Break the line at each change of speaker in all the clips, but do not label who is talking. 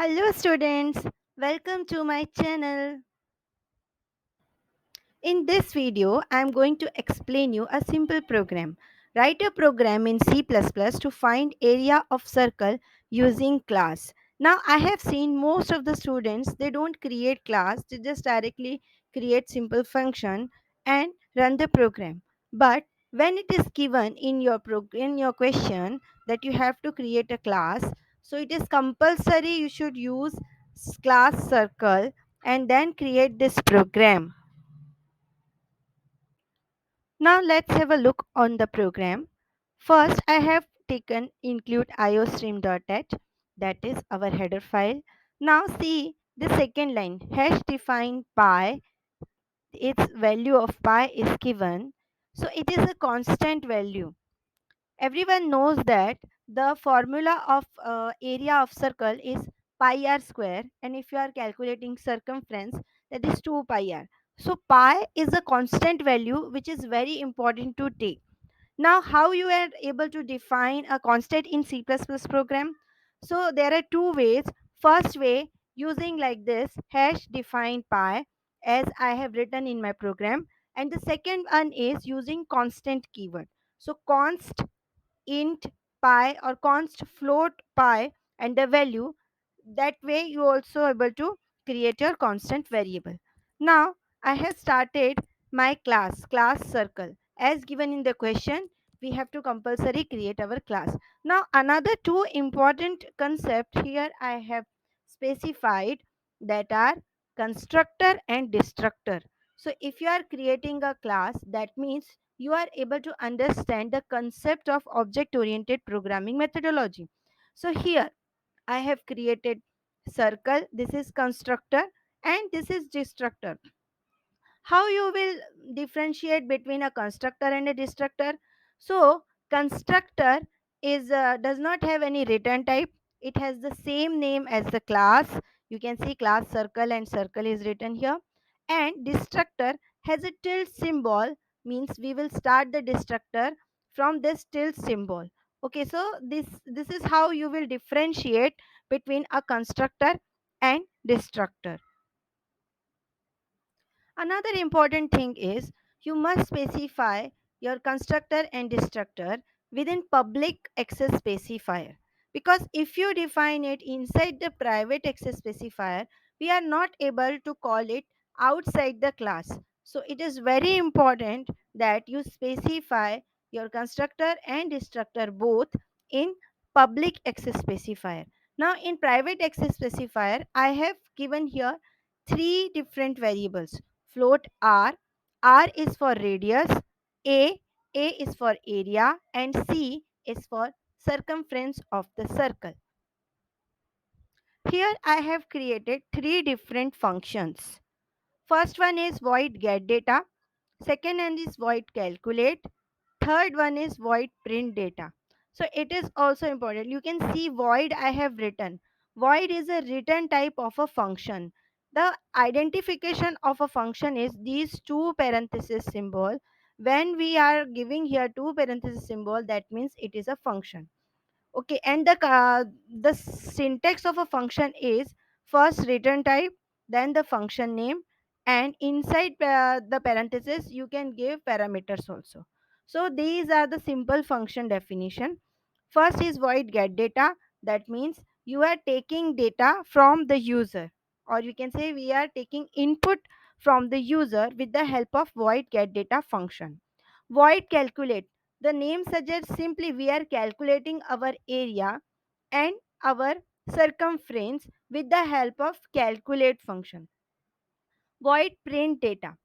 Hello students, welcome to my channel. In this video, I am going to explain you a simple program. Write a program in C++ to find area of circle using class. Now I have seen most of the students, they don't create class, they just directly create simple function and run the program. But when it is given in your question that you have to create a class, so it is compulsory you should use class circle and then create this program. Now let's have a look on the program. First, I have taken include iostream.h, that is our header file. Now see the second line, hash define pi, its value of pi is given. So it is a constant value. Everyone knows that the formula of area of circle is pi r square, and if you are calculating circumference, that is 2 pi r. So pi is a constant value which is very important to take. Now how you are able to define a constant in C++ program? So there are two ways. First way, using like this hash define pi, as I have written in my program, and the second one is using constant keyword. So const int pi or const float pi and the value, that way you also able to create your constant variable. Now I have started my class circle as given in the question. We have to compulsory create our class. Now another two important concept here I have specified, that are constructor and destructor. So if you are creating a class, that means you are able to understand the concept of object oriented programming methodology. So here I have created circle, this is constructor and this is destructor. How you will differentiate between a constructor and a destructor? So constructor is does not have any return type. It has the same name as the class. You can see class circle and circle is written here. And destructor has a tilde symbol, means we will start the destructor from this tilde symbol. Okay, so this is how you will differentiate between a constructor and destructor. Another important thing is you must specify your constructor and destructor within public access specifier, because if you define it inside the private access specifier, we are not able to call it outside the class. So it is very important that you specify your constructor and destructor both in public access specifier. Now in private access specifier, I have given here three different variables. Float r, r is for radius, a a is for area, and c is for circumference of the circle. Here I have created three different functions. First one is void get data, second one is void calculate, third one is void print data. So it is also important, you can see void I have written. Void is a return type of a function. The identification of a function is these two parenthesis symbol. When we are giving here two parenthesis symbol, that means it is a function. Okay, and the syntax of a function is first return type, then the function name, and inside the parenthesis you can give parameters also. So these are the simple function definition. First is void get data, that means you are taking data from the user, or you can say we are taking input from the user with the help of void get data function. Void calculate, the name suggests simply we are calculating our area and our circumference with the help of calculate function. Void print data.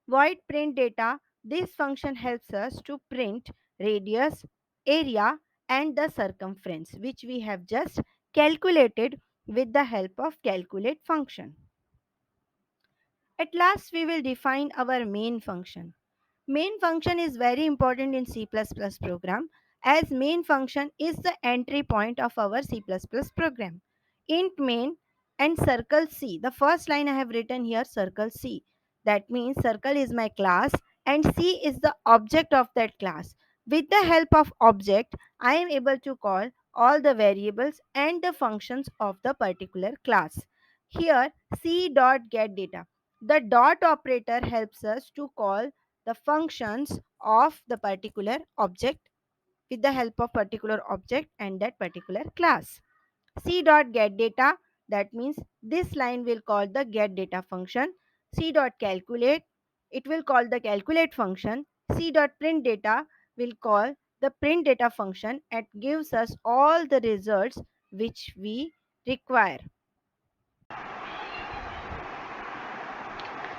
Void print data, this function helps us to print radius, area and the circumference which we have just calculated with the help of calculate function. At last we will define our main function. Main function is very important in C++ program, as main function is the entry point of our C++ program. Int main and circle C. The first line I have written here circle C. That means circle is my class and C is the object of that class. With the help of object, I am able to call all the variables and the functions of the particular class. Here c dot get data. The dot operator helps us to call the functions of the particular object with the help of particular object and that particular class. C dot get data, that means this line will call the get data function. C dot calculate, it will call the calculate function. C dot print data will call the print data function and gives us all the results which we require.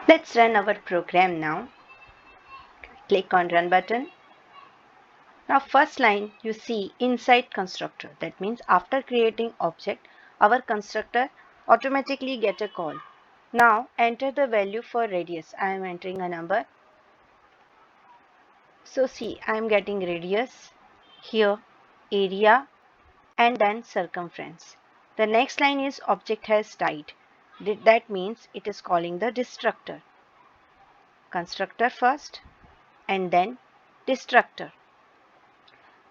Let's run our program now. Click on run button. Now first line you see inside constructor. That means after creating object, our constructor automatically get a call. Now enter the value for radius. I am entering a number. So see, I am getting radius, here area and then circumference. The next line is object has died. That means it is calling the destructor. Constructor first and then destructor.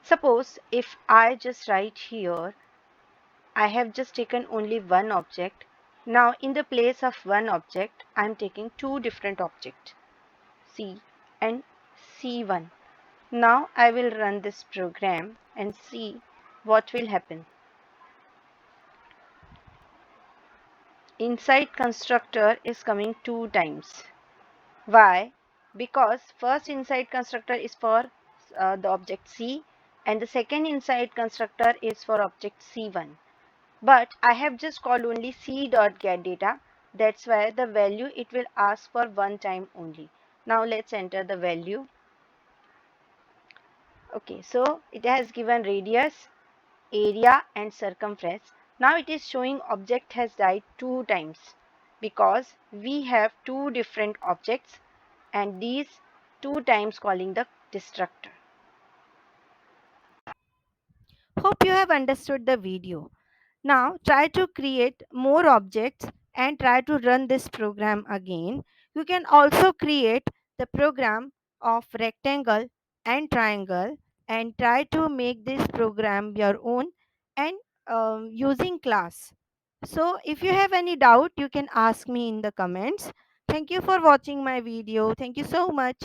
Suppose if I just write here, I have just taken only one object. Now in the place of one object, I am taking two different objects, C and C1. Now I will run this program and see what will happen. Inside constructor is coming two times. Why? Because first inside constructor is for the object C and the second inside constructor is for object C1. But I have just called only c dot get data. That's why the value it will ask for one time only. Now let's enter the value. Okay, so it has given radius, area and circumference. Now it is showing object has died two times because we have two different objects and these two times calling the destructor. Hope you have understood the video. Now try to create more objects and try to run this program again. You can also create the program of rectangle and triangle and try to make this program your own and using class. So if you have any doubt, you can ask me in the comments. Thank you for watching my video. Thank you so much.